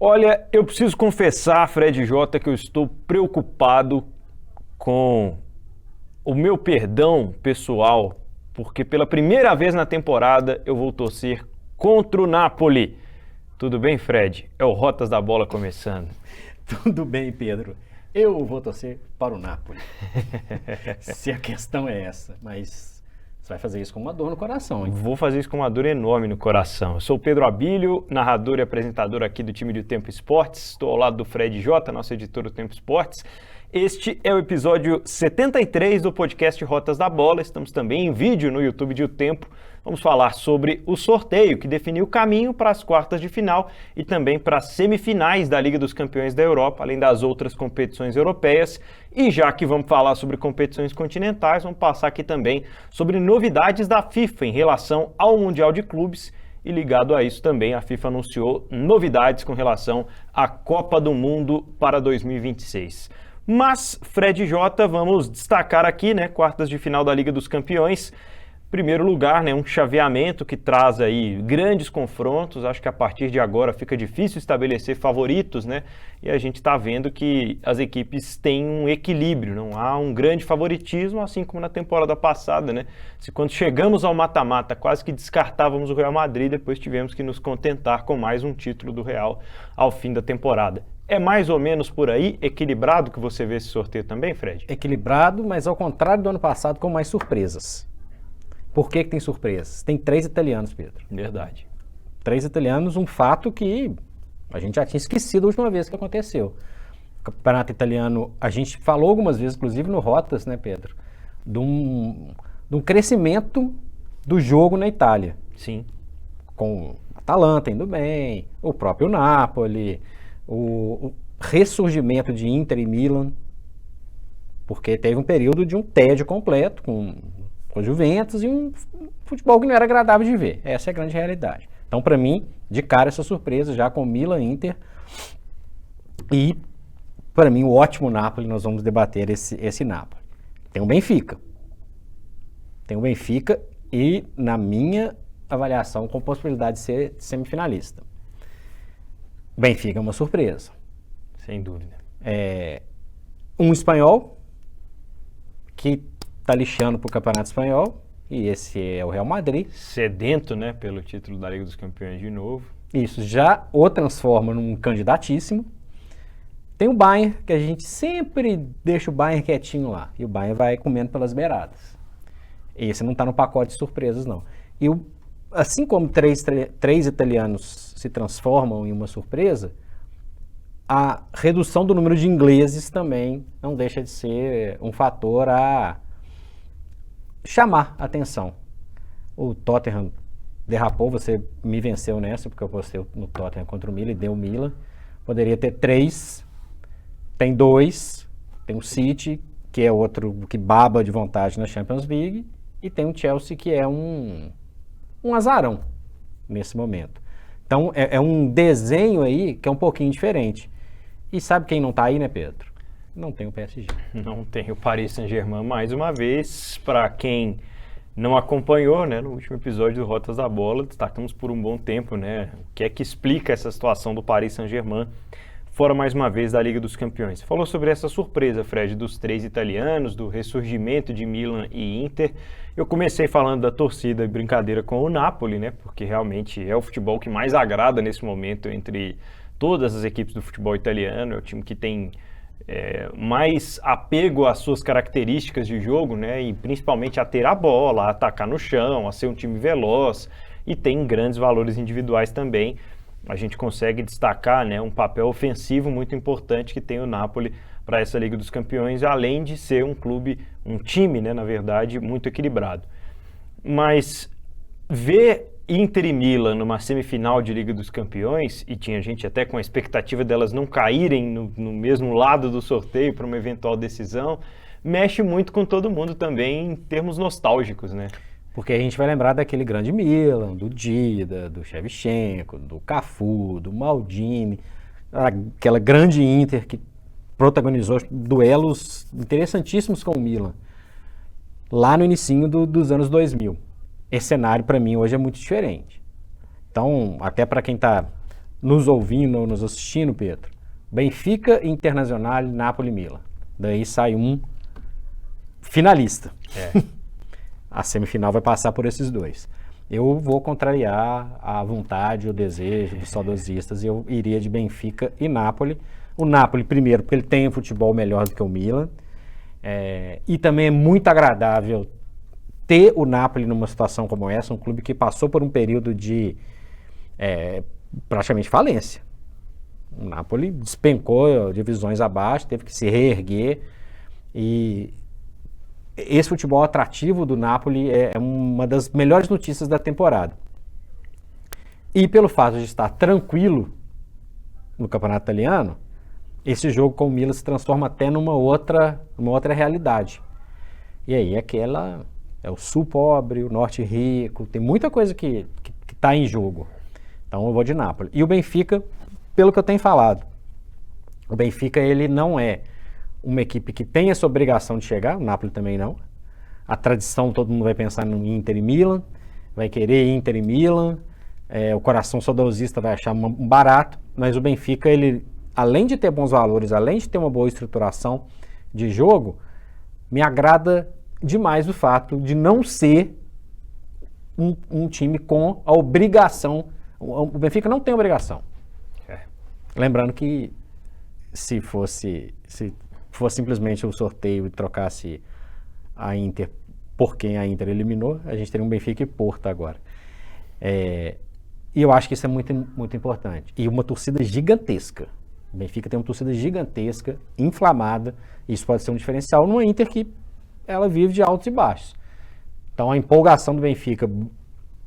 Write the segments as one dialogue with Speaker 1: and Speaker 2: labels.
Speaker 1: Olha, eu preciso confessar, Fred Jota, que eu estou preocupado com o meu perdão pessoal, porque pela primeira vez na temporada eu vou torcer contra o Napoli. Tudo bem, Fred? É o Rotas da Bola começando.
Speaker 2: Tudo bem, Pedro. Eu vou torcer para o Napoli. Se a questão é essa, mas você vai fazer isso com uma dor no coração, hein?
Speaker 1: Vou fazer isso com uma dor enorme no coração. Eu sou o Pedro Abílio, narrador e apresentador aqui do time do Tempo Esportes. Estou ao lado do Fred Jota, nosso editor do Tempo Esportes. Este é o episódio 73 do podcast Rotas da Bola. Estamos também em vídeo no YouTube de O Tempo. Vamos falar sobre o sorteio que definiu o caminho para as quartas de final e também para as semifinais da Liga dos Campeões da Europa, além das outras competições europeias. E já que vamos falar sobre competições continentais, vamos passar aqui também sobre novidades da FIFA em relação ao Mundial de Clubes. E ligado a isso também, a FIFA anunciou novidades com relação à Copa do Mundo para 2026. Mas, Fred Jota, vamos destacar aqui, quartas de final da Liga dos Campeões. Primeiro lugar, um chaveamento que traz aí grandes confrontos. Acho que a partir de agora fica difícil estabelecer favoritos, E a gente está vendo que as equipes têm um equilíbrio, não há um grande favoritismo, assim como na temporada passada, Se quando chegamos ao mata-mata quase que descartávamos o Real Madrid, depois tivemos que nos contentar com mais um título do Real ao fim da temporada. É mais ou menos por aí, equilibrado, que você vê esse sorteio também, Fred?
Speaker 2: Equilibrado, mas ao contrário do ano passado, com mais surpresas. Por que tem surpresas? Tem 3 italianos, Pedro.
Speaker 1: Verdade.
Speaker 2: 3 italianos, um fato que a gente já tinha esquecido a última vez que aconteceu. O campeonato italiano, a gente falou algumas vezes, inclusive no Rotas, Pedro? De um crescimento do jogo na Itália.
Speaker 1: Sim.
Speaker 2: Com a Atalanta indo bem, o próprio Napoli, o ressurgimento de Inter e Milan, porque teve um período de um tédio completo com Juventus e um futebol que não era agradável de ver. Essa é a grande realidade. Então, para mim, de cara essa surpresa já com Milan, Inter e, para mim, o ótimo Napoli. Nós vamos debater esse Napoli. Tem o Benfica. E, na minha avaliação, com possibilidade de ser semifinalista. O Benfica é uma surpresa.
Speaker 1: Sem dúvida.
Speaker 2: Um espanhol que está lixando para o Campeonato Espanhol, e esse é o Real Madrid.
Speaker 1: Sedento, pelo título da Liga dos Campeões de novo.
Speaker 2: Isso, já o transforma num candidatíssimo. Tem o Bayern, que a gente sempre deixa o Bayern quietinho lá, e o Bayern vai comendo pelas beiradas. Esse não está no pacote de surpresas, não. E assim como três italianos se transformam em uma surpresa, a redução do número de ingleses também não deixa de ser um fator a chamar a atenção. O Tottenham derrapou, você me venceu nessa, porque eu postei no Tottenham contra o Milan e deu o Milan. Poderia ter 3, tem 2, tem o City, que é outro que baba de vontade na Champions League, e tem o Chelsea, que é um azarão nesse momento. Então é um desenho aí que é um pouquinho diferente. E sabe quem não tá aí, Pedro? Não tem o PSG.
Speaker 1: Não tem o Paris Saint-Germain mais uma vez. Para quem não acompanhou, no último episódio do Rotas da Bola, destacamos por um bom tempo, o que é que explica essa situação do Paris Saint-Germain fora mais uma vez da Liga dos Campeões. Você falou sobre essa surpresa, Fred, dos 3 italianos, do ressurgimento de Milan e Inter. Eu comecei falando da torcida e brincadeira com o Napoli, porque realmente é o futebol que mais agrada nesse momento entre todas as equipes do futebol italiano. É o time que tem mais apego às suas características de jogo, e principalmente a ter a bola, a atacar no chão, a ser um time veloz, e tem grandes valores individuais também. A gente consegue destacar um papel ofensivo muito importante que tem o Napoli para essa Liga dos Campeões, além de ser um time, na verdade, muito equilibrado. Mas ver Inter e Milan numa semifinal de Liga dos Campeões, e tinha gente até com a expectativa delas não caírem no mesmo lado do sorteio para uma eventual decisão, mexe muito com todo mundo também em termos nostálgicos,
Speaker 2: Porque a gente vai lembrar daquele grande Milan, do Dida, do Shevchenko, do Cafu, do Maldini, aquela grande Inter que protagonizou duelos interessantíssimos com o Milan, lá no inicinho dos anos 2000. Esse cenário, para mim, hoje é muito diferente. Então, até para quem está nos ouvindo, nos assistindo, Pedro, Benfica, Internazionale, Napoli, Milan. Daí sai um finalista. A semifinal vai passar por esses dois. Eu vou contrariar a vontade, o desejo dos saudosistas e eu iria de Benfica e Napoli. O Napoli, primeiro, porque ele tem um futebol melhor do que o Milan. E também é muito agradável ter o Napoli numa situação como essa, um clube que passou por um período de praticamente falência. O Napoli despencou divisões abaixo, teve que se reerguer e esse futebol atrativo do Napoli é uma das melhores notícias da temporada. E pelo fato de estar tranquilo no campeonato italiano, esse jogo com o Milan se transforma até numa outra realidade. E aí é o sul pobre, o norte rico, tem muita coisa que está em jogo. Então eu vou de Napoli. E o Benfica, pelo que eu tenho falado, o Benfica ele não é uma equipe que tem essa obrigação de chegar, o Napoli também não. A tradição, todo mundo vai pensar no Inter e Milan, vai querer Inter e Milan, o coração saudosista vai achar um barato, mas o Benfica, ele, além de ter bons valores, além de ter uma boa estruturação de jogo, me agrada demais o fato de não ser um time com a obrigação. O Benfica não tem obrigação. Lembrando que se fosse simplesmente o sorteio e trocasse a Inter por quem a Inter eliminou, a gente teria um Benfica e Porto agora. E eu acho que isso é muito, muito importante. E uma torcida gigantesca. O Benfica tem uma torcida gigantesca, inflamada, e isso pode ser um diferencial numa Inter que ela vive de altos e baixos. Então a empolgação do Benfica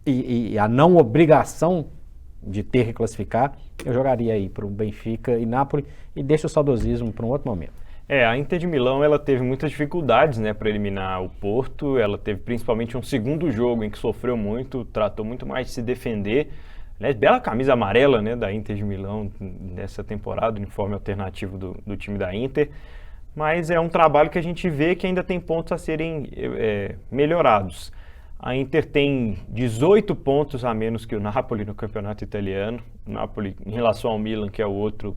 Speaker 2: e a não obrigação de ter que classificar, eu jogaria aí para o Benfica e Napoli e deixo o saudosismo para um outro momento.
Speaker 1: A Inter de Milão ela teve muitas dificuldades, né, para eliminar o Porto. Ela teve principalmente um segundo jogo em que sofreu muito, tratou muito mais de se defender. Aliás, bela camisa amarela, né, da Inter de Milão nessa temporada, uniforme alternativo do time da Inter. Mas é um trabalho que a gente vê que ainda tem pontos a serem melhorados. A Inter tem 18 pontos a menos que o Napoli no campeonato italiano. O Napoli, em relação ao Milan, que é o outro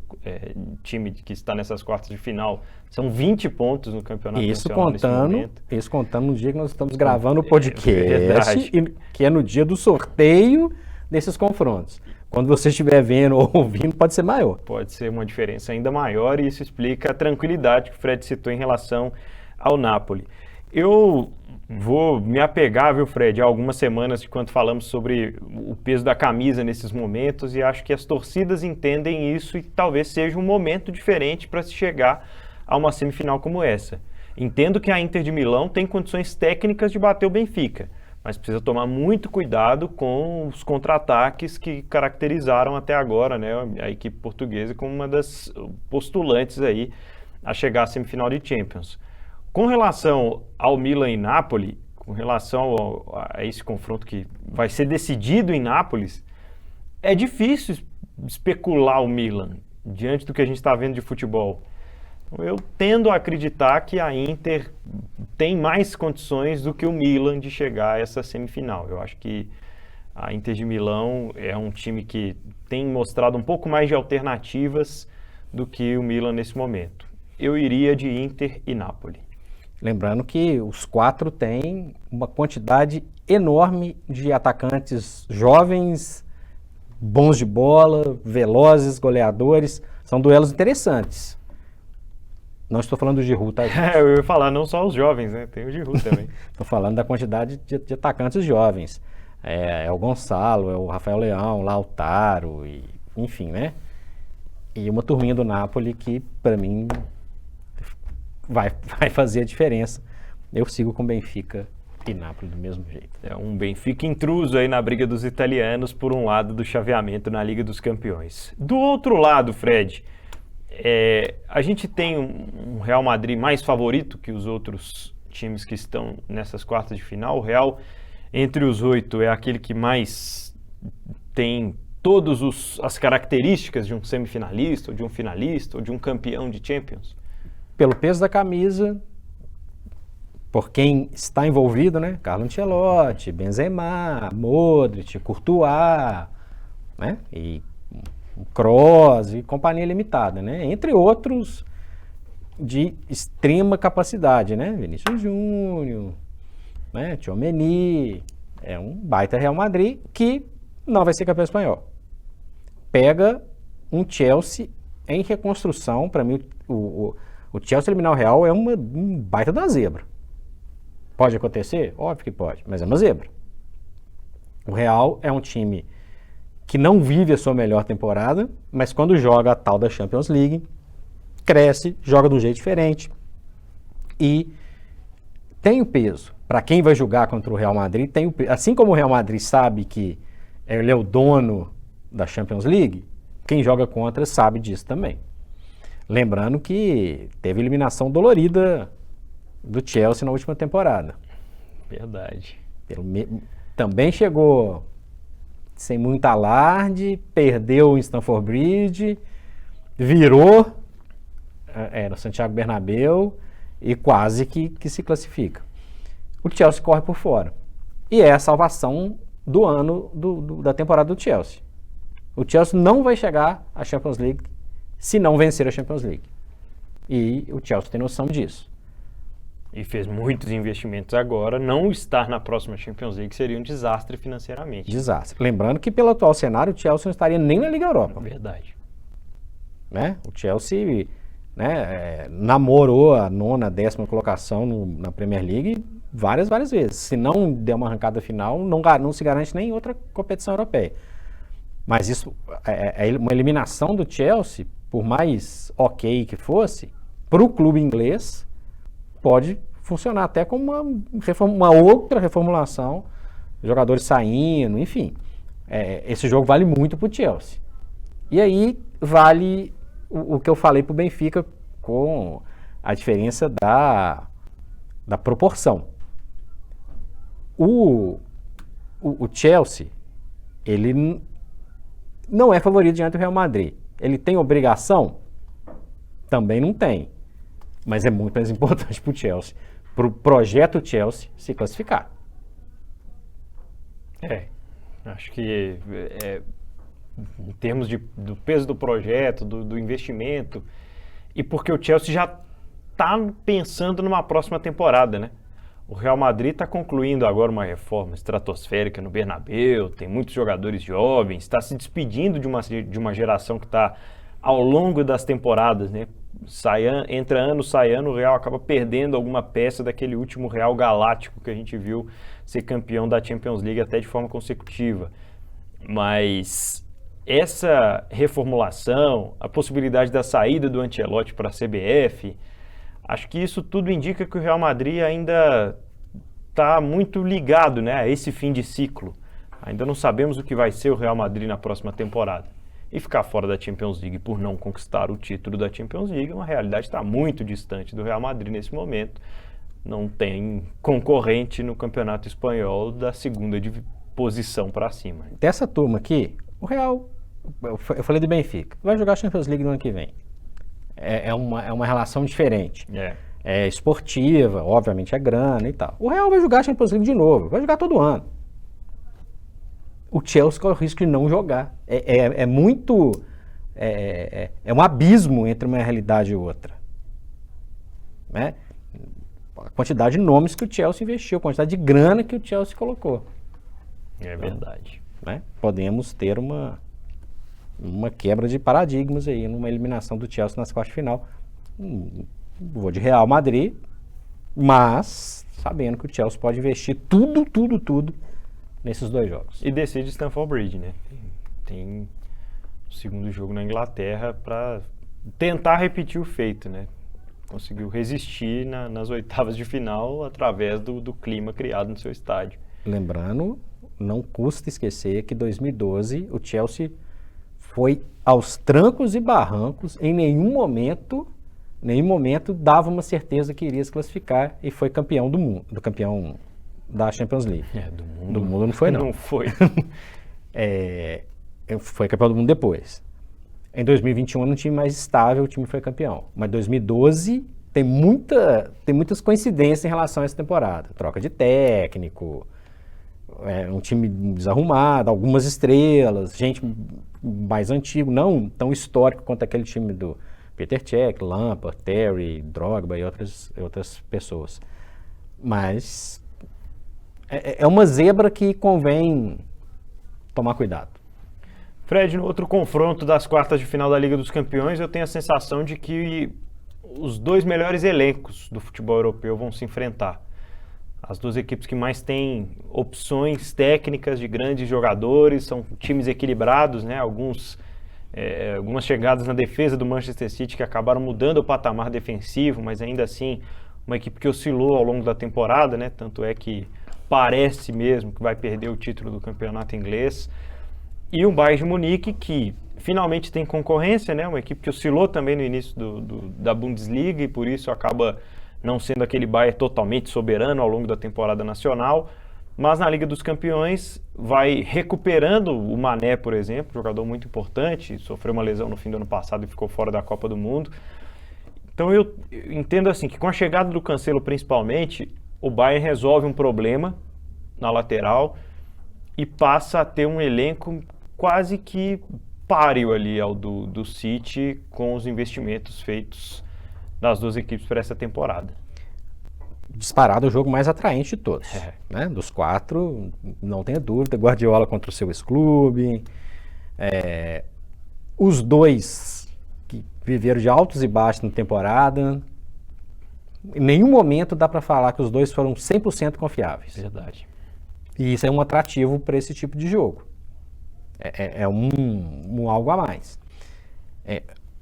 Speaker 1: time que está nessas quartas de final, são 20 pontos no campeonato nacional nesse momento.
Speaker 2: Isso contando no dia que nós estamos gravando o podcast, que é no dia do sorteio desses confrontos. Quando você estiver vendo ou ouvindo, pode ser maior.
Speaker 1: Pode ser uma diferença ainda maior e isso explica a tranquilidade que o Fred citou em relação ao Napoli. Eu vou me apegar, viu, Fred, há algumas semanas de quando falamos sobre o peso da camisa nesses momentos e acho que as torcidas entendem isso e talvez seja um momento diferente para se chegar a uma semifinal como essa. Entendo que a Inter de Milão tem condições técnicas de bater o Benfica, mas precisa tomar muito cuidado com os contra-ataques que caracterizaram até agora, né, a equipe portuguesa como uma das postulantes aí a chegar à semifinal de Champions. Com relação ao Milan e Napoli, com relação a esse confronto que vai ser decidido em Nápoles, é difícil especular o Milan diante do que a gente está vendo de futebol. Eu tendo a acreditar que a Inter tem mais condições do que o Milan de chegar a essa semifinal. Eu acho que a Inter de Milão é um time que tem mostrado um pouco mais de alternativas do que o Milan nesse momento. Eu iria de Inter e Napoli.
Speaker 2: Lembrando que os quatro têm uma quantidade enorme de atacantes jovens, bons de bola, velozes, goleadores. São duelos interessantes. Não estou falando do Giroud, tá?
Speaker 1: Eu ia falar não só os jovens, né? Tem o Giroud também.
Speaker 2: Estou falando da quantidade de atacantes jovens. É o Gonçalo, é o Rafael Leão, o Lautaro, enfim, né? E uma turminha do Napoli que, para mim, vai fazer a diferença. Eu sigo com Benfica e Napoli do mesmo jeito.
Speaker 1: É um Benfica intruso aí na briga dos italianos por um lado do chaveamento na Liga dos Campeões. Do outro lado, Fred, a gente tem um Real Madrid mais favorito que os outros times que estão nessas quartas de final. O Real, entre os 8, é aquele que mais tem todas as características de um semifinalista, ou de um finalista, ou de um campeão de Champions.
Speaker 2: Pelo peso da camisa, por quem está envolvido, né? Carlo Ancelotti, Benzema, Modric, Courtois, né? E Kroos e companhia limitada, né? Entre outros de extrema capacidade, né? Vinícius Júnior, né? Tchouaméni, é um baita Real Madrid que não vai ser campeão espanhol. Pega um Chelsea em reconstrução, para mim o Chelsea eliminar o Real é um baita da zebra. Pode acontecer? Óbvio que pode, mas é uma zebra. O Real é um time que não vive a sua melhor temporada, mas quando joga a tal da Champions League, cresce, joga de um jeito diferente e tem o peso. Para quem vai jogar contra o Real Madrid, tem o peso. Assim como o Real Madrid sabe que ele é o dono da Champions League, quem joga contra sabe disso também. Lembrando que teve eliminação dolorida do Chelsea na última temporada.
Speaker 1: Verdade.
Speaker 2: Também chegou sem muito alarde, perdeu em Stamford Bridge, virou no Santiago Bernabéu e quase que se classifica. O Chelsea corre por fora. E é a salvação do ano da temporada do Chelsea. O Chelsea não vai chegar à Champions League se não vencer a Champions League. E o Chelsea tem noção disso.
Speaker 1: E fez muitos investimentos agora. Não estar na próxima Champions League seria um desastre financeiramente.
Speaker 2: Desastre. Lembrando que pelo atual cenário, o Chelsea não estaria nem na Liga Europa.
Speaker 1: Verdade.
Speaker 2: Né? O Chelsea namorou a 9ª, 10ª colocação na Premier League várias vezes. Se não der uma arrancada final, não se garante nem em outra competição europeia. Mas isso é uma eliminação do Chelsea, por mais ok que fosse, para o clube inglês, pode funcionar até como uma outra reformulação, jogadores saindo, enfim. Esse jogo vale muito para o Chelsea. E aí vale o que eu falei para o Benfica com a diferença da proporção. O Chelsea, ele não é favorito diante do Real Madrid. Ele tem obrigação? Também não tem. Mas é muito mais importante para o Chelsea, para o projeto Chelsea se classificar.
Speaker 1: Acho que em termos do peso do projeto, do investimento, e porque o Chelsea já está pensando numa próxima temporada, né? O Real Madrid está concluindo agora uma reforma estratosférica no Bernabéu, tem muitos jogadores jovens, está se despedindo de uma geração que está ao longo das temporadas, né? Entra ano, sai ano, o Real acaba perdendo alguma peça daquele último Real Galáctico que a gente viu ser campeão da Champions League até de forma consecutiva. Mas essa reformulação, a possibilidade da saída do Ancelotti para a CBF, acho que isso tudo indica que o Real Madrid ainda está muito ligado, né, a esse fim de ciclo. Ainda não sabemos o que vai ser o Real Madrid na próxima temporada. E ficar fora da Champions League por não conquistar o título da Champions League é uma realidade que está muito distante do Real Madrid nesse momento. Não tem concorrente no Campeonato Espanhol da segunda posição para cima.
Speaker 2: Dessa turma aqui, o Real, eu falei do Benfica, vai jogar a Champions League no ano que vem. É uma relação diferente. É esportiva, obviamente é grana e tal. O Real vai jogar a Champions League de novo, vai jogar todo ano. O Chelsea corre o risco de não jogar. É um abismo entre uma realidade e outra. Né? A quantidade de nomes que o Chelsea investiu, a quantidade de grana que o Chelsea colocou.
Speaker 1: É verdade.
Speaker 2: Né? Podemos ter uma quebra de paradigmas aí, numa eliminação do Chelsea nas quartas de final. Vou de Real Madrid, mas sabendo que o Chelsea pode investir tudo nesses dois jogos.
Speaker 1: E decide Stamford Bridge, né? Tem o segundo jogo na Inglaterra para tentar repetir o feito, né? Conseguiu resistir nas oitavas de final através do clima criado no seu estádio.
Speaker 2: Lembrando, não custa esquecer que em 2012 o Chelsea foi aos trancos e barrancos, em nenhum momento dava uma certeza que iria se classificar e foi campeão do mundo, campeão da Champions League. Do mundo não foi, não.
Speaker 1: Não foi.
Speaker 2: Foi campeão do mundo depois. Em 2021 era um time mais estável, o time foi campeão. Mas 2012 tem muitas coincidências em relação a essa temporada. Troca de técnico, um time desarrumado, algumas estrelas, gente mais antigo, não tão histórico quanto aquele time do Peter Cech, Lampard, Terry, Drogba e outras pessoas. Mas é uma zebra que convém tomar cuidado.
Speaker 1: Fred, no outro confronto das quartas de final da Liga dos Campeões, eu tenho a sensação de que os dois melhores elencos do futebol europeu vão se enfrentar. As duas equipes que mais têm opções técnicas de grandes jogadores, são times equilibrados, né? Algumas chegadas na defesa do Manchester City que acabaram mudando o patamar defensivo, mas ainda assim uma equipe que oscilou ao longo da temporada, né? Tanto é que parece mesmo que vai perder o título do campeonato inglês. E o Bayern de Munique, que finalmente tem concorrência, né? Uma equipe que oscilou também no início da Bundesliga e por isso acaba não sendo aquele Bayern totalmente soberano ao longo da temporada nacional, mas na Liga dos Campeões vai recuperando o Mané, por exemplo, jogador muito importante, sofreu uma lesão no fim do ano passado e ficou fora da Copa do Mundo. Então eu entendo assim que com a chegada do Cancelo principalmente, o Bayern resolve um problema na lateral e passa a ter um elenco quase que páreo ali ao do City com os investimentos feitos das duas equipes para essa temporada.
Speaker 2: Disparado o jogo mais atraente de todos. Né? Dos quatro, não tenha dúvida, Guardiola contra o seu ex-clube. Os dois que viveram de altos e baixos na temporada. Em nenhum momento dá para falar que os dois foram 100% confiáveis.
Speaker 1: Verdade.
Speaker 2: E isso é um atrativo para esse tipo de jogo. É um algo a mais.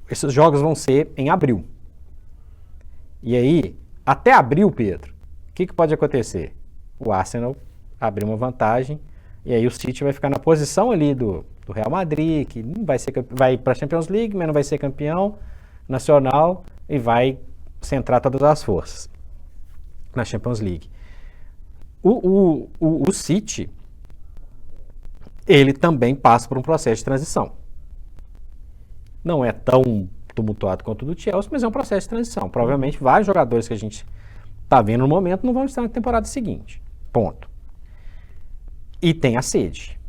Speaker 2: Esses jogos vão ser em abril. E aí, até abril, Pedro, o que pode acontecer? O Arsenal abrir uma vantagem e aí o City vai ficar na posição ali do Real Madrid, que não vai para a Champions League, mas não vai ser campeão nacional e vai centrar todas as forças na Champions League. O City, ele também passa por um processo de transição. Não é tão tumultuado quanto o do Chelsea, mas é um processo de transição. Provavelmente vários jogadores que a gente está vendo no momento não vão estar na temporada seguinte. Ponto. E tem a sede.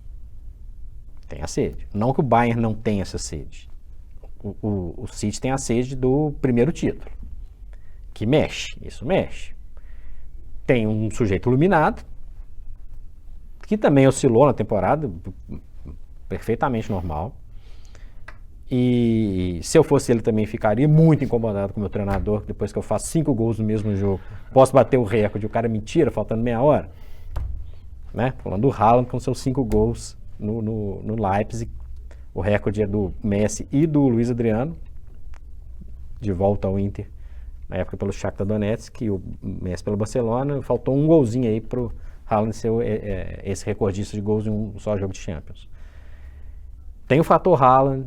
Speaker 2: Tem a sede. Não que o Bayern não tenha essa sede. O City tem a sede do primeiro título. Que mexe. Isso mexe. Tem um sujeito iluminado, que também oscilou na temporada, perfeitamente normal. E se eu fosse ele também ficaria muito incomodado com o meu treinador, depois que eu faço 5 gols no mesmo jogo, posso bater o recorde, o cara mentira, faltando meia hora. Né? Falando do Haaland com seus 5 gols no Leipzig, o recorde é do Messi e do Luiz Adriano, de volta ao Inter, na época pelo Shakhtar Donetsk, e o Messi pelo Barcelona. Faltou um golzinho aí pro Haaland ser esse recordista de gols em um só jogo de Champions. Tem o fator Haaland,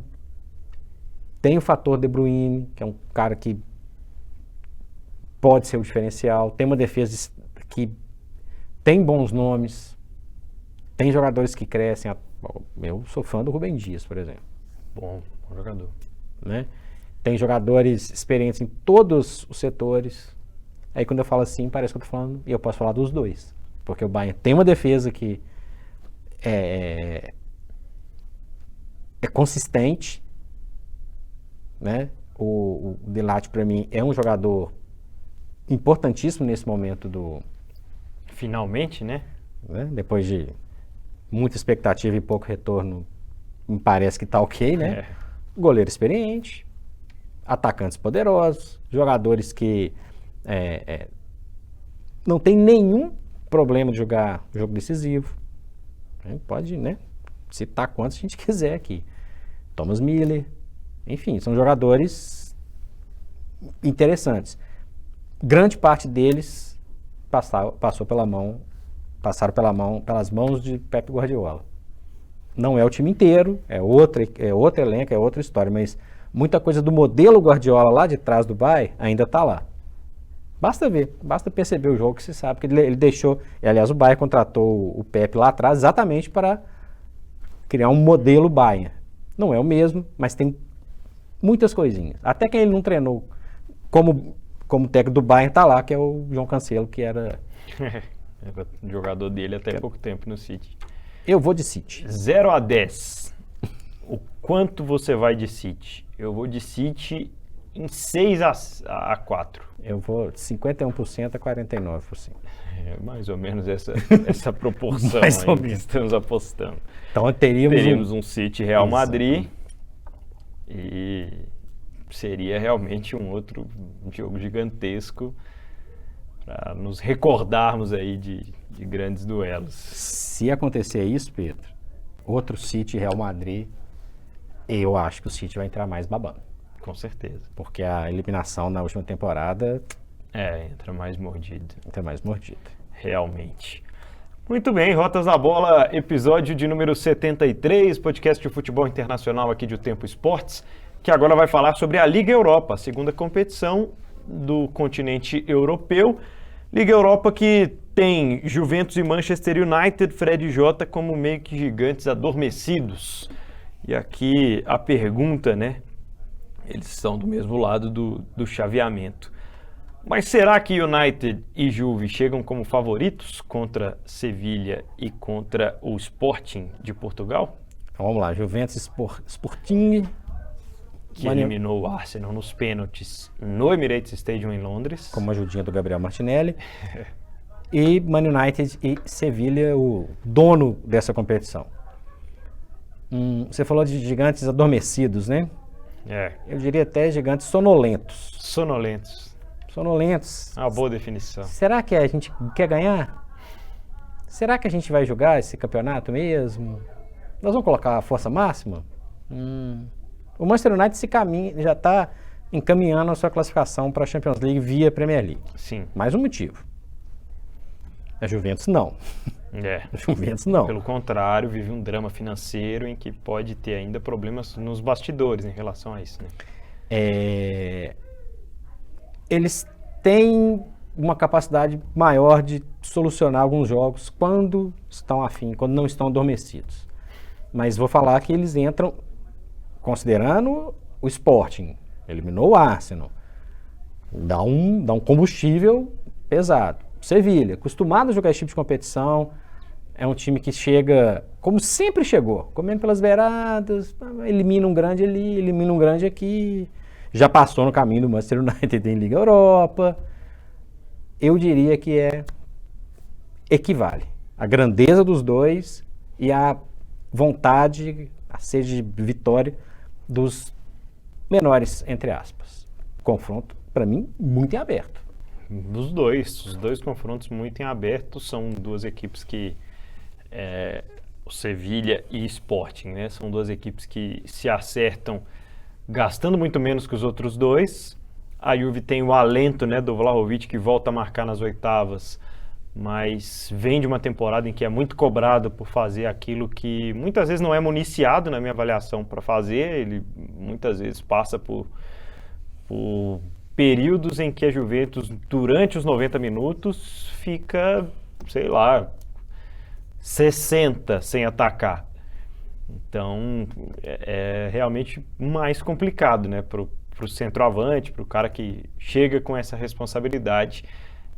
Speaker 2: tem o fator De Bruyne, que é um cara que pode ser o diferencial. Tem uma defesa que tem bons nomes. Tem jogadores que crescem. Eu sou fã do Rubem Dias, por exemplo.
Speaker 1: Bom jogador.
Speaker 2: Né? Tem jogadores experientes em todos os setores. Aí quando eu falo assim, parece que eu estou falando, e eu posso falar dos dois. Porque o Bayern tem uma defesa que é consistente. Né? O De Ligt, para mim, é um jogador importantíssimo nesse momento
Speaker 1: Finalmente, né?
Speaker 2: Depois de muita expectativa e pouco retorno, me parece que tá ok, né? Goleiro experiente, atacantes poderosos, jogadores que não tem nenhum problema de jogar jogo decisivo. A gente pode, né, citar quantos a gente quiser aqui. Thomas Müller. Enfim, são jogadores interessantes. Grande parte deles passaram pelas mãos de Pep Guardiola. Não é o time inteiro, é outro elenco, é outra história, mas muita coisa do modelo Guardiola lá de trás do Bayern ainda está lá. Basta ver, basta perceber o jogo que você sabe que ele deixou. E, aliás, o Bayern contratou o Pep lá atrás exatamente para criar um modelo Bayern. Não é o mesmo, mas tem muitas coisinhas. Até quem ele não treinou como técnico do Bayern está lá, que é o João Cancelo, que era
Speaker 1: jogador dele até pouco tempo no City.
Speaker 2: Eu vou de City.
Speaker 1: 0-10. o quanto você vai de City? Eu vou de City em 6-4.
Speaker 2: Eu vou de 51% a 49%.
Speaker 1: É mais ou menos essa proporção
Speaker 2: Mais
Speaker 1: aí
Speaker 2: ou
Speaker 1: que
Speaker 2: menos.
Speaker 1: estamos apostando.
Speaker 2: Então teríamos
Speaker 1: um City Real
Speaker 2: Exato.
Speaker 1: Madrid e seria realmente um outro jogo gigantesco para nos recordarmos aí de grandes duelos.
Speaker 2: Se acontecer isso, Pedro, outro City Real Madrid, eu acho que o City vai entrar mais babando.
Speaker 1: Com certeza.
Speaker 2: Porque a eliminação na última temporada
Speaker 1: Entra mais mordido.
Speaker 2: entra mais mordida.
Speaker 1: Realmente. Muito bem, Rotas da Bola, episódio de número 73, podcast de futebol internacional aqui de O Tempo Esportes, que agora vai falar sobre a Liga Europa, a segunda competição do continente europeu. Liga Europa que tem Juventus e Manchester United, Fred e Jota como meio que gigantes adormecidos. E aqui a pergunta, né? Eles estão do mesmo lado do chaveamento. Mas será que United e Juve chegam como favoritos contra Sevilha e contra o Sporting de Portugal?
Speaker 2: Então vamos lá, Juventus Sporting,
Speaker 1: Que eliminou o Arsenal nos pênaltis no Emirates Stadium em Londres.
Speaker 2: com uma ajudinha do Gabriel Martinelli. E Man United e Sevilha, o dono dessa competição. Você falou de gigantes adormecidos, né? Eu diria até gigantes sonolentos.
Speaker 1: Sonolentos.
Speaker 2: Sonolentos.
Speaker 1: Uma boa definição.
Speaker 2: Será que a gente quer ganhar? Será que a gente vai jogar esse campeonato mesmo? Nós vamos colocar a força máxima? O Manchester United já está encaminhando a sua classificação para a Champions League via Premier League.
Speaker 1: Sim.
Speaker 2: Mais um motivo. A Juventus não. A Juventus não.
Speaker 1: Pelo contrário, vive um drama financeiro em que pode ter ainda problemas nos bastidores em relação a isso, né?
Speaker 2: Eles têm uma capacidade maior de solucionar alguns jogos quando estão afim, quando não estão adormecidos. Mas vou falar que eles entram considerando o Sporting, eliminou o Arsenal, dá um combustível pesado. Sevilha, acostumado a jogar esse tipo de competição, é um time que chega, como sempre chegou, comendo pelas beiradas, elimina um grande ali, elimina um grande aqui, já passou no caminho do Manchester United em Liga Europa. Eu diria que equivale a grandeza dos dois e a vontade, a sede de vitória dos menores, entre aspas. Confronto, para mim, muito em aberto.
Speaker 1: Os dois confrontos muito em aberto, são duas equipes que, o Sevilha e Sporting, né? São duas equipes que se acertam gastando muito menos que os outros dois. A Juve tem o alento, né, do Vlahovic, que volta a marcar nas oitavas, mas vem de uma temporada em que é muito cobrado por fazer aquilo que muitas vezes não é municiado, na minha avaliação, para fazer. Ele muitas vezes passa por períodos em que a Juventus, durante os 90 minutos, fica, sei lá, 60 sem atacar. Então, é realmente mais complicado, né, para o centroavante, para o cara que chega com essa responsabilidade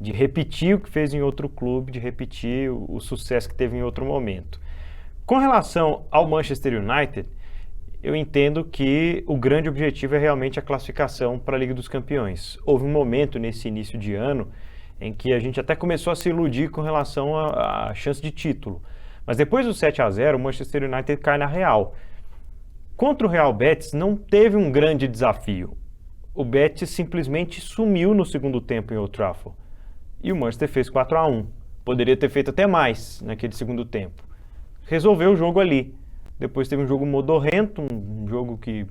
Speaker 1: de repetir o que fez em outro clube, de repetir o sucesso que teve em outro momento. Com relação ao Manchester United, eu entendo que o grande objetivo é realmente a classificação para a Liga dos Campeões. Houve um momento nesse início de ano em que a gente até começou a se iludir com relação à chance de título. Mas depois do 7-0, o Manchester United cai na Real. Contra o Real Betis não teve um grande desafio. O Betis simplesmente sumiu no segundo tempo em Old Trafford. E o Manchester fez 4-1. Poderia ter feito até mais naquele segundo tempo. Resolveu o jogo ali. Depois teve um jogo modorrento, um jogo que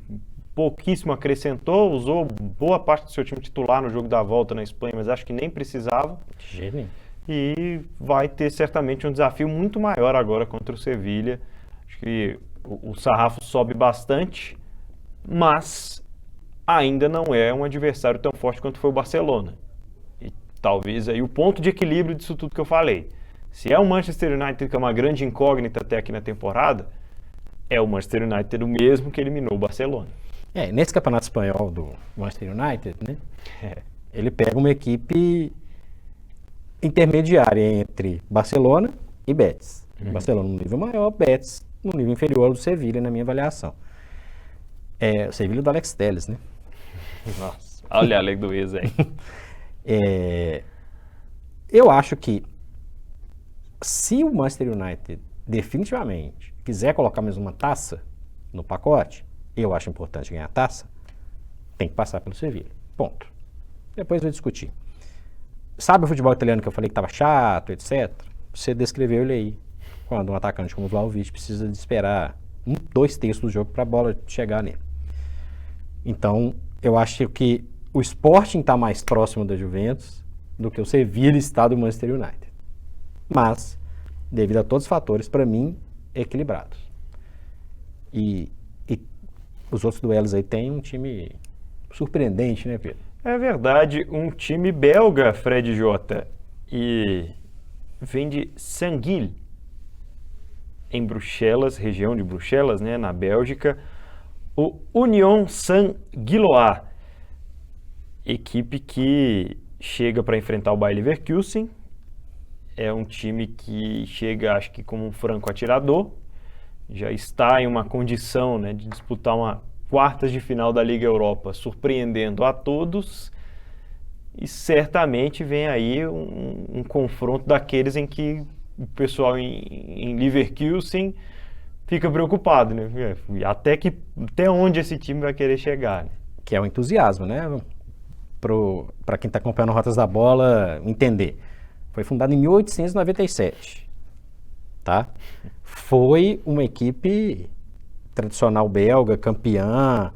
Speaker 1: pouquíssimo acrescentou, usou boa parte do seu time titular no jogo da volta na Espanha, mas acho que nem precisava.
Speaker 2: Gênio.
Speaker 1: E vai ter certamente um desafio muito maior agora contra o Sevilha. Acho que o sarrafo sobe bastante, mas ainda não é um adversário tão forte quanto foi o Barcelona. E talvez aí o ponto de equilíbrio disso tudo que eu falei. Se é o Manchester United que é uma grande incógnita até aqui na temporada, é o Manchester United o mesmo que eliminou o Barcelona.
Speaker 2: Nesse campeonato espanhol do Manchester United, né? Ele pega uma equipe intermediária entre Barcelona e Betis. Barcelona no nível maior, Betis um nível inferior ao do Sevilla, na minha avaliação. O Sevilla do Alex Telles, né?
Speaker 1: Nossa, olha a lei do ex aí.
Speaker 2: Eu acho que se o Manchester United definitivamente quiser colocar mais uma taça no pacote, eu acho importante ganhar a taça, tem que passar pelo Sevilla. Ponto. Depois vai discutir. Sabe o futebol italiano que eu falei que estava chato, etc? Você descreveu ele aí. Quando um atacante como o Vlahovic precisa de esperar 2 terços do jogo para a bola chegar nele. Então, eu acho que o Sporting está mais próximo da Juventus do que o Sevilla está do Manchester United. Mas, devido a todos os fatores, para mim, equilibrados. E os outros duelos aí tem um time surpreendente, né, Pedro?
Speaker 1: É verdade, um time belga, Fred Jota, e vem de Saint-Gilles, em Bruxelas, região de Bruxelas, né, na Bélgica, o Union Saint-Gilloise, equipe que chega para enfrentar o Bayer Leverkusen. É um time que chega, acho que como um franco atirador, já está em uma condição, né, de disputar uma quartas de final da Liga Europa, surpreendendo a todos, e certamente vem aí um confronto daqueles em que o pessoal em Leverkusen fica preocupado, né? Até onde esse time vai querer chegar, né?
Speaker 2: Que é o entusiasmo, né? Para quem está acompanhando Rotas da Bola entender. Foi fundado em 1897, tá? Foi uma equipe tradicional belga, campeã,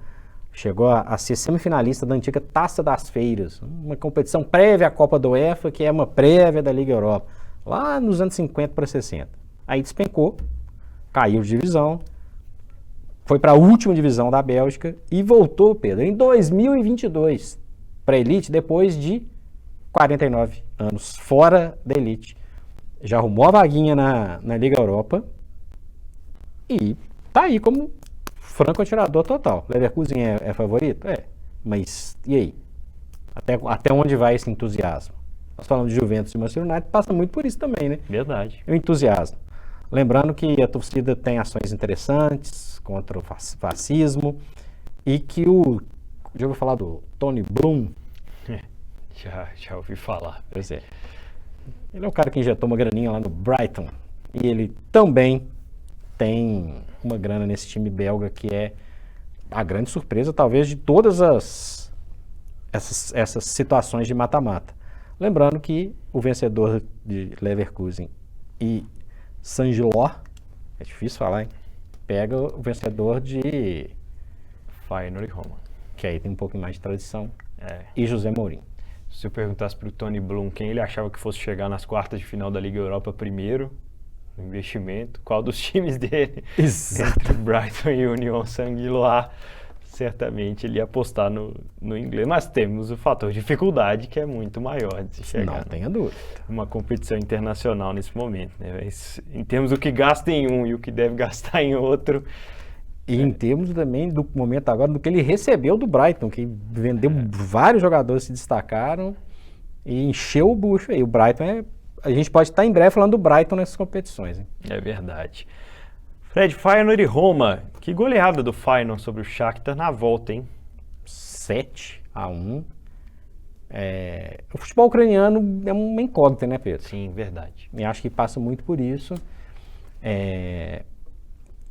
Speaker 2: chegou a ser semifinalista da antiga Taça das Feiras, uma competição prévia à Copa do UEFA, que é uma prévia da Liga Europa, lá nos anos 50 para 60. Aí despencou, caiu de divisão, foi para a última divisão da Bélgica e voltou, Pedro, em 2022 para a elite, depois de 49 anos fora da elite. Já arrumou a vaguinha na Liga Europa e tá aí como franco atirador total. Leverkusen é favorito? Mas e aí? Até onde vai esse entusiasmo? Nós falamos de Juventus e Manchester United, passa muito por isso também, né?
Speaker 1: Verdade.
Speaker 2: O entusiasmo. Lembrando que a torcida tem ações interessantes contra o fascismo e que já ouviu falar do Tony Bloom?
Speaker 1: Já ouvi falar.
Speaker 2: Pois é. Ele é um cara que injetou uma graninha lá no Brighton e ele também tem uma grana nesse time belga que é a grande surpresa, talvez, de todas essas situações de mata-mata. Lembrando que o vencedor de Leverkusen e Saint-Gilloise, é difícil falar, hein? Pega o vencedor de
Speaker 1: Feyenoord e Roma,
Speaker 2: que aí tem um pouco mais de tradição, e José Mourinho.
Speaker 1: Se eu perguntasse para o Tony Bloom quem ele achava que fosse chegar nas quartas de final da Liga Europa primeiro, no investimento, qual dos times dele, entre Brighton e Union Saint-Gilloise, certamente ele ia apostar no inglês. Mas temos o fator dificuldade, que é muito maior de se chegar.
Speaker 2: Não tenha dúvida.
Speaker 1: Uma competição internacional nesse momento, né? Em termos do que gasta em um e o que deve gastar em outro.
Speaker 2: E em termos também do momento agora, do que ele recebeu do Brighton, que vendeu vários jogadores se destacaram e encheu o bucho aí. O Brighton a gente pode estar em breve falando do Brighton nessas competições, hein? É
Speaker 1: verdade. Fred, Feyenoord e Roma. Que goleada do Feyenoord sobre o Shakhtar na volta, hein?
Speaker 2: 7-1. O futebol ucraniano é uma incógnita, né, Pedro?
Speaker 1: Sim, verdade.
Speaker 2: E acho que passa muito por isso.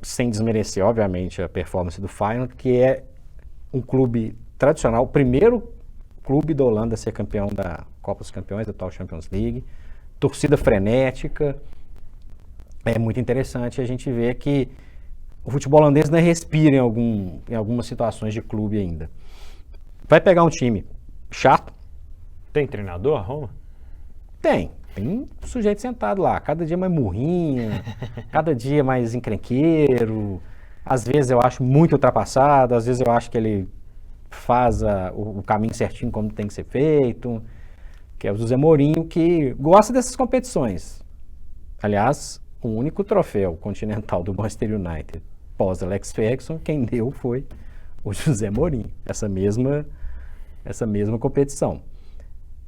Speaker 2: Sem desmerecer, obviamente, a performance do Feyenoord, que é um clube tradicional, o primeiro clube da Holanda a ser campeão da Copa dos Campeões, da atual Champions League. Torcida frenética. É muito interessante a gente ver que o futebol holandês não respira em algumas situações de clube ainda. Vai pegar um time chato.
Speaker 1: Tem treinador, Roma?
Speaker 2: Tem um sujeito sentado lá, cada dia mais murrinho, cada dia mais encrenqueiro, às vezes eu acho muito ultrapassado, às vezes eu acho que ele faz o caminho certinho como tem que ser feito, que é o José Mourinho, que gosta dessas competições. Aliás, o único troféu continental do Manchester United pós Alex Ferguson, quem deu foi o José Mourinho, essa mesma competição.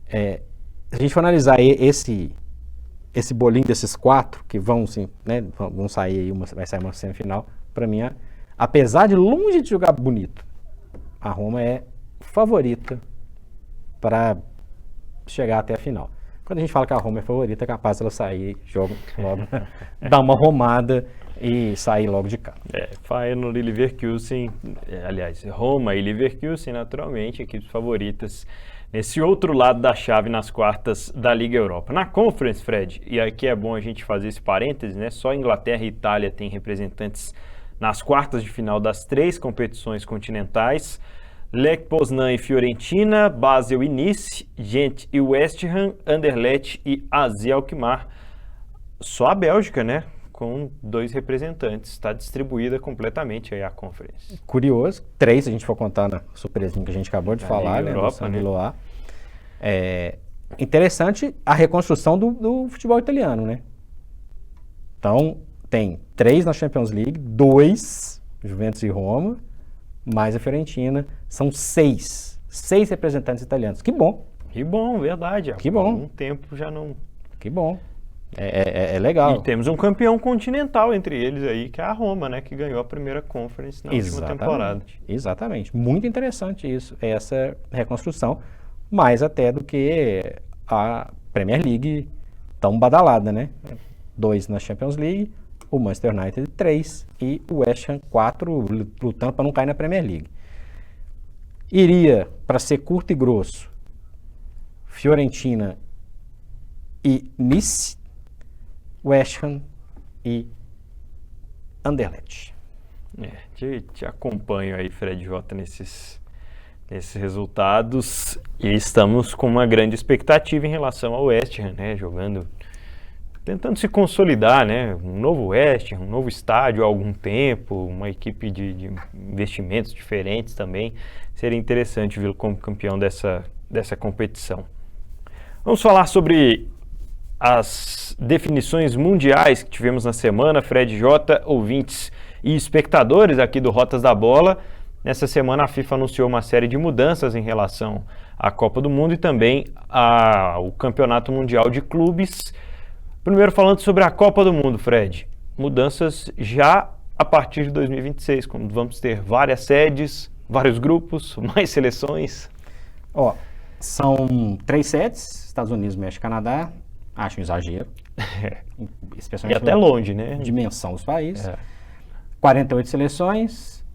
Speaker 2: Se a gente for analisar esse bolinho desses 4 que vão, sim, né, vão sair aí, vai sair uma semifinal, para mim, apesar de longe de jogar bonito, a Roma é favorita para chegar até a final. Quando a gente fala que a Roma é favorita, é capaz de ela sair, joga logo, dar uma romada e sair logo de cá.
Speaker 1: Feyenoord e Leverkusen, aliás, Roma e Leverkusen, naturalmente, equipes favoritas nesse outro lado da chave nas quartas da Liga Europa. Na Conference, Fred, e aqui é bom a gente fazer esse parêntese, né? Só Inglaterra e Itália têm representantes nas quartas de final das 3 competições continentais. Lech Poznan e Fiorentina, Basel e Nice, Gent e West Ham, Anderlecht e AZ Alkmaar. Só a Bélgica, né? Com 2 representantes. Está distribuída completamente aí a Conference.
Speaker 2: Curioso, 3 se a gente for contar na surpresinha que a gente acabou de falar, né?
Speaker 1: Europa, né?
Speaker 2: Interessante a reconstrução do futebol italiano, né? Então, tem 3 na Champions League, 2 Juventus e Roma, mais a Fiorentina. São 6 representantes italianos. Que bom.
Speaker 1: Que bom, verdade.
Speaker 2: Que bom.
Speaker 1: Há um tempo já não...
Speaker 2: Que bom. É legal.
Speaker 1: E temos um campeão continental entre eles aí, que é a Roma, né? Que ganhou a primeira Conference na última temporada.
Speaker 2: Exatamente. Muito interessante isso, essa reconstrução. Mais até do que a Premier League tão badalada, né? 2 na Champions League, o Manchester United 3 e o West Ham 4 lutando para não cair na Premier League. Iria, para ser curto e grosso, Fiorentina e Nice, West Ham e Anderlecht.
Speaker 1: Te acompanho aí, Fred Jota, nesses resultados, e estamos com uma grande expectativa em relação ao West Ham, né? Tentando se consolidar, né? Um novo West Ham, um novo estádio há algum tempo, uma equipe de investimentos diferentes também. Seria interessante vê-lo como campeão dessa competição. Vamos falar sobre as definições mundiais que tivemos na semana, Fred Jota, ouvintes e espectadores aqui do Rotas da Bola. Nessa semana a FIFA anunciou uma série de mudanças em relação à Copa do Mundo e também ao Campeonato Mundial de Clubes. Primeiro falando sobre a Copa do Mundo, Fred. Mudanças já a partir de 2026, quando vamos ter várias sedes, vários grupos, mais seleções.
Speaker 2: São 3 sedes, Estados Unidos, México e Canadá. Acho um exagero.
Speaker 1: E até longe, né?
Speaker 2: Dimensão dos países. 48 seleções,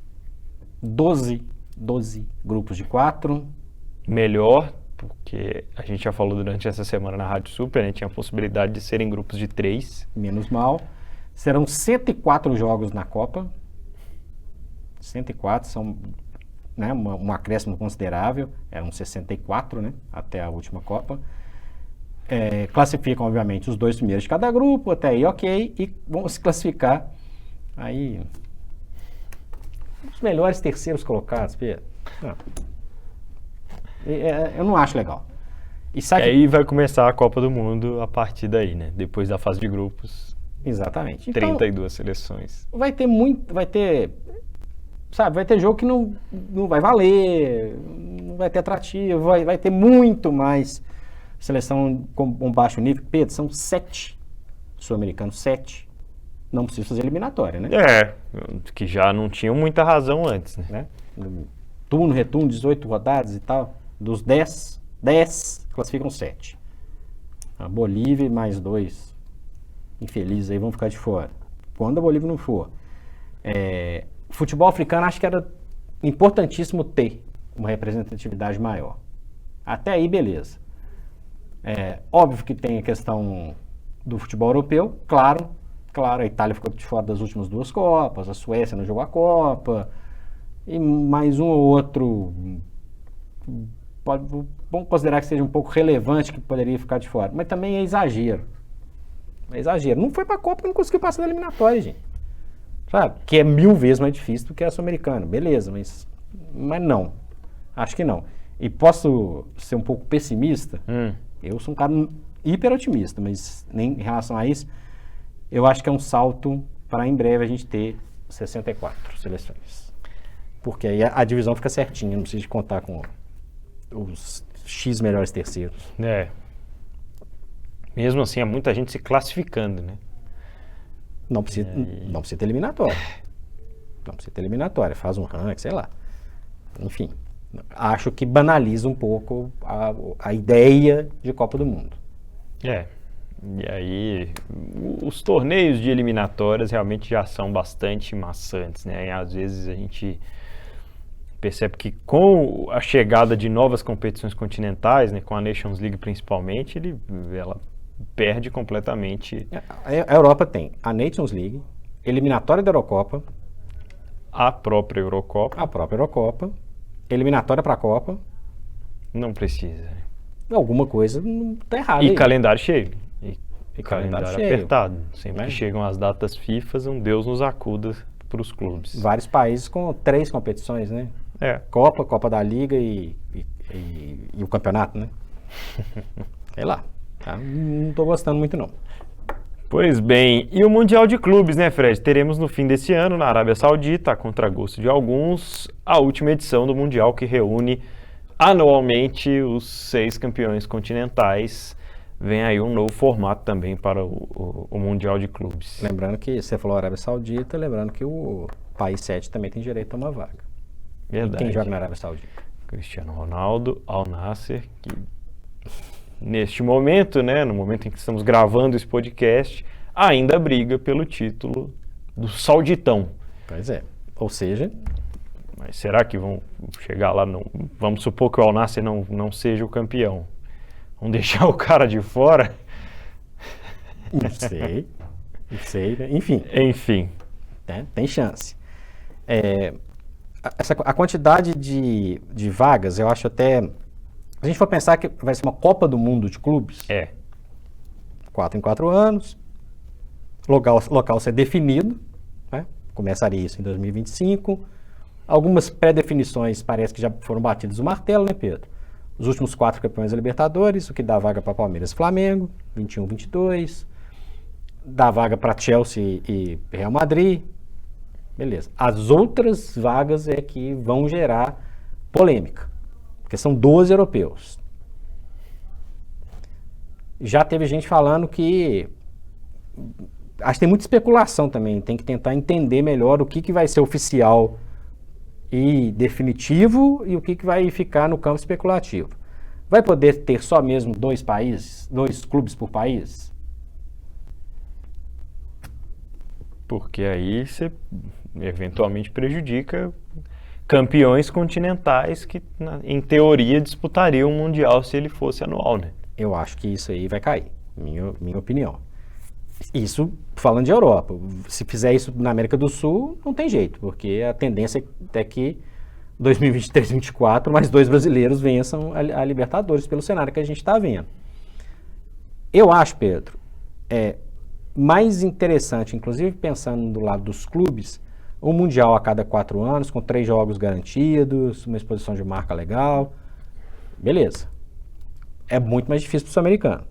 Speaker 2: 12 grupos de 4.
Speaker 1: Melhor, porque a gente já falou durante essa semana na Rádio Super, né? Tinha a possibilidade de serem grupos de 3.
Speaker 2: Menos mal. Serão 104 jogos na Copa. 104 são, né, um acréscimo considerável. Eram 64, né, até a última Copa. Classificam, obviamente, os 2 primeiros de cada grupo, até aí ok, e vão se classificar aí os melhores terceiros colocados, Pedro. Eu não acho legal.
Speaker 1: E aí vai começar a Copa do Mundo a partir daí, né? Depois da fase de grupos.
Speaker 2: Exatamente.
Speaker 1: 32 seleções.
Speaker 2: Vai ter jogo que não vai valer, não vai ter atrativo, vai ter muito mais seleção com baixo nível. Pedro, são 7 sul-americanos, 7. Não precisa fazer eliminatória, né?
Speaker 1: Que já não tinham muita razão antes, né?
Speaker 2: Turno, retorno, 18 rodadas e tal. Dos 10 classificam 7. A Bolívia e mais 2 infelizes aí vão ficar de fora. Quando a Bolívia não for. Futebol africano, acho que era importantíssimo ter uma representatividade maior. Até aí, beleza. Óbvio que tem a questão do futebol europeu, claro, a Itália ficou de fora das últimas 2 Copas, a Suécia não jogou a Copa, e mais um ou outro, vamos considerar que seja um pouco relevante que poderia ficar de fora, mas também é exagero. Não foi pra Copa porque não conseguiu passar da eliminatória, gente. Sabe? Que é 1000 vezes mais difícil do que a Sul-Americana, beleza, mas não, acho que não. E posso ser um pouco pessimista? Eu sou um cara hiper otimista, mas nem em relação a isso, eu acho que é um salto para em breve a gente ter 64 seleções. Porque aí a divisão fica certinha, não precisa de contar com os X melhores terceiros.
Speaker 1: Mesmo assim, há muita gente se classificando, né?
Speaker 2: Não precisa ter eliminatória. Não precisa ter eliminatória, faz um ranking, sei lá. Enfim, acho que banaliza um pouco a ideia de Copa do Mundo.
Speaker 1: E aí, os torneios de eliminatórias realmente já são bastante maçantes, né? E às vezes a gente percebe que com a chegada de novas competições continentais, né, com a Nations League principalmente, ela perde completamente.
Speaker 2: A Europa tem a Nations League, eliminatória da Eurocopa,
Speaker 1: A própria Eurocopa,
Speaker 2: eliminatória para a Copa.
Speaker 1: não precisa.
Speaker 2: Alguma coisa não tá errada
Speaker 1: E
Speaker 2: aí.
Speaker 1: calendário cheio. E
Speaker 2: calendário
Speaker 1: calendário
Speaker 2: cheio.
Speaker 1: apertado. Sempre
Speaker 2: Né?
Speaker 1: que chegam as datas FIFA, um Deus nos acuda para os clubes.
Speaker 2: Vários países com 3 competições, né? Copa da Liga e o campeonato, né? Sei lá. Tá? Não tô gostando muito, não.
Speaker 1: Pois bem, e o Mundial de Clubes, né, Fred? Teremos no fim desse ano, na Arábia Saudita, a contragosto de alguns, a última edição do Mundial que reúne anualmente os 6 campeões continentais. Vem aí um novo formato também para o Mundial de Clubes.
Speaker 2: Lembrando que você falou Arábia Saudita, lembrando que o país 7 também tem direito a uma vaga.
Speaker 1: Verdade.
Speaker 2: E quem joga na Arábia Saudita?
Speaker 1: Cristiano Ronaldo, Al Nassr, que neste momento, né, no momento em que estamos gravando esse podcast, ainda briga pelo título do Sauditão.
Speaker 2: Pois é. Ou seja...
Speaker 1: Mas será que vão chegar lá? Vamos supor que o Al Nassr não seja o campeão. Vamos deixar o cara de fora?
Speaker 2: Não sei. Né? Enfim. Né? Tem chance. A quantidade de vagas, eu acho até... Se a gente for pensar que vai ser uma Copa do Mundo de clubes... 4 em 4 anos. Local ser definido. Né? Começaria isso em 2025. Algumas pré-definições parece que já foram batidas o martelo, né, Pedro? Os últimos 4 campeões da Libertadores, o que dá vaga para Palmeiras e Flamengo, 21, 22. Dá vaga para Chelsea e Real Madrid. Beleza. As outras vagas é que vão gerar polêmica, porque são 12 europeus. Já teve gente falando que... Acho que tem muita especulação também, tem que tentar entender melhor o que vai ser oficial e definitivo e o que vai ficar no campo especulativo. Vai poder ter só mesmo 2 países, 2 clubes por país?
Speaker 1: Porque aí você eventualmente prejudica campeões continentais que, em teoria, disputariam o Mundial se ele fosse anual, né?
Speaker 2: Eu acho que isso aí vai cair, minha opinião. Isso falando de Europa. Se fizer isso na América do Sul, não tem jeito, porque a tendência é que 2023, 2024, mais 2 brasileiros vençam a Libertadores pelo cenário que a gente está vendo. Eu acho, Pedro, mais interessante, inclusive pensando do lado dos clubes, um Mundial a cada 4 anos, com 3 jogos garantidos, uma exposição de marca legal. Beleza. É muito mais difícil para o sul-americano.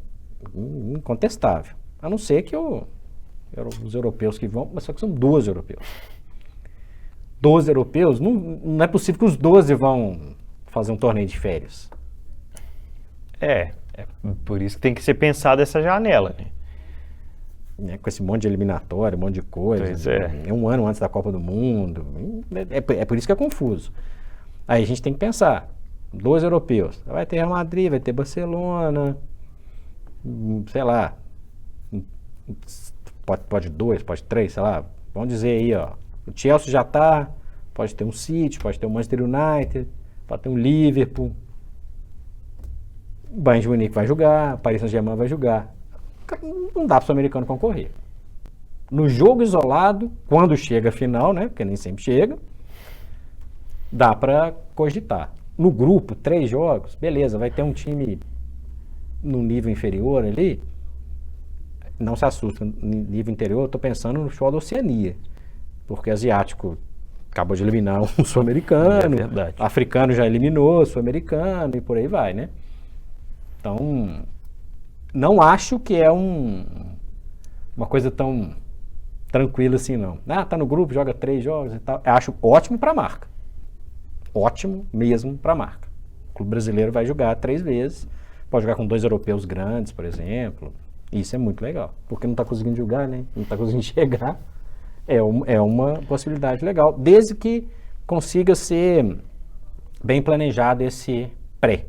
Speaker 2: Incontestável. A não ser que os europeus que vão, mas só que são 12 europeus. 12 europeus, não é possível que os 12 vão fazer um torneio de férias.
Speaker 1: É por isso que tem que ser pensado essa janela, né?
Speaker 2: Com esse monte de eliminatória, um monte de coisa.
Speaker 1: Pois é.
Speaker 2: Um ano antes da Copa do Mundo. É por isso que é confuso. Aí a gente tem que pensar. 12 europeus. Vai ter Real Madrid, vai ter Barcelona, sei lá. Pode 2, pode 3, sei lá. Vamos dizer aí, ó. O Chelsea já tá. Pode ter um City, pode ter um Manchester United, pode ter um Liverpool. O Bayern de Munique vai jogar, o Paris Saint-Germain vai jogar. Não dá para o sul-americano concorrer. No jogo isolado, quando chega a final, né? Porque nem sempre chega, dá para cogitar. No grupo, 3 jogos, beleza, vai ter um time no nível inferior ali. Não se assusta, no nível interior, eu tô pensando no show da Oceania. Porque asiático acabou de eliminar um sul-americano, africano já eliminou o sul-americano e por aí vai, né? Então, não acho que é uma coisa tão tranquila assim, não. Tá no grupo, joga 3 jogos e tal. Eu acho ótimo para a marca. Ótimo mesmo para a marca. O clube brasileiro vai jogar 3 vezes. Pode jogar com 2 europeus grandes, por exemplo. Isso é muito legal, porque não está conseguindo jogar, né? Não está conseguindo chegar. É uma possibilidade legal, desde que consiga ser bem planejado esse pré.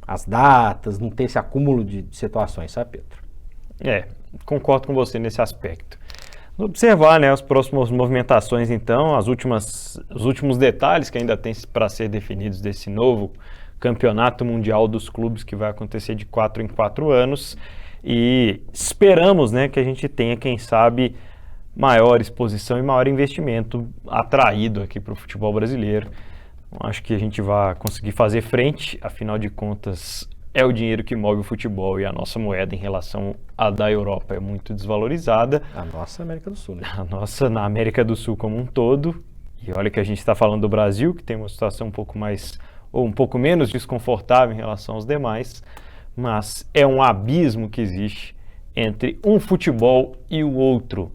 Speaker 2: As datas, não ter esse acúmulo de situações, sabe, Pedro?
Speaker 1: Concordo com você nesse aspecto. Observar, né, as próximas movimentações, então, os últimos detalhes que ainda tem para ser definidos desse novo campeonato mundial dos clubes que vai acontecer de 4 em 4 anos, e esperamos, né, que a gente tenha, quem sabe, maior exposição e maior investimento atraído aqui para o futebol brasileiro. Acho que a gente vai conseguir fazer frente, afinal de contas, é o dinheiro que move o futebol, e a nossa moeda em relação à da Europa é muito desvalorizada.
Speaker 2: A nossa América do Sul, né?
Speaker 1: A nossa na América do Sul como um todo. E olha que a gente está falando do Brasil, que tem uma situação um pouco mais, ou um pouco menos desconfortável em relação aos demais, mas é um abismo que existe entre um futebol e o outro.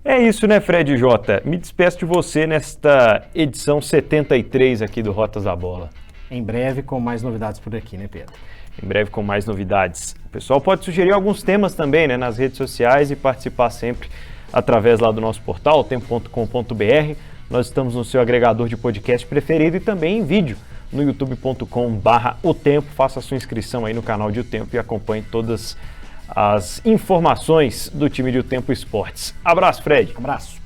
Speaker 1: É isso, né, Fred Jota? Me despeço de você nesta edição 73 aqui do Rotas da Bola.
Speaker 2: Em breve com mais novidades por aqui, né, Pedro?
Speaker 1: Em breve com mais novidades. O pessoal pode sugerir alguns temas também, né, nas redes sociais, e participar sempre através lá do nosso portal, otempo.com.br. Nós estamos no seu agregador de podcast preferido e também em vídeo no youtube.com/otempo. Faça a sua inscrição aí no canal de O Tempo e acompanhe todas as informações do time de O Tempo Esportes. Abraço, Fred.
Speaker 2: Abraço.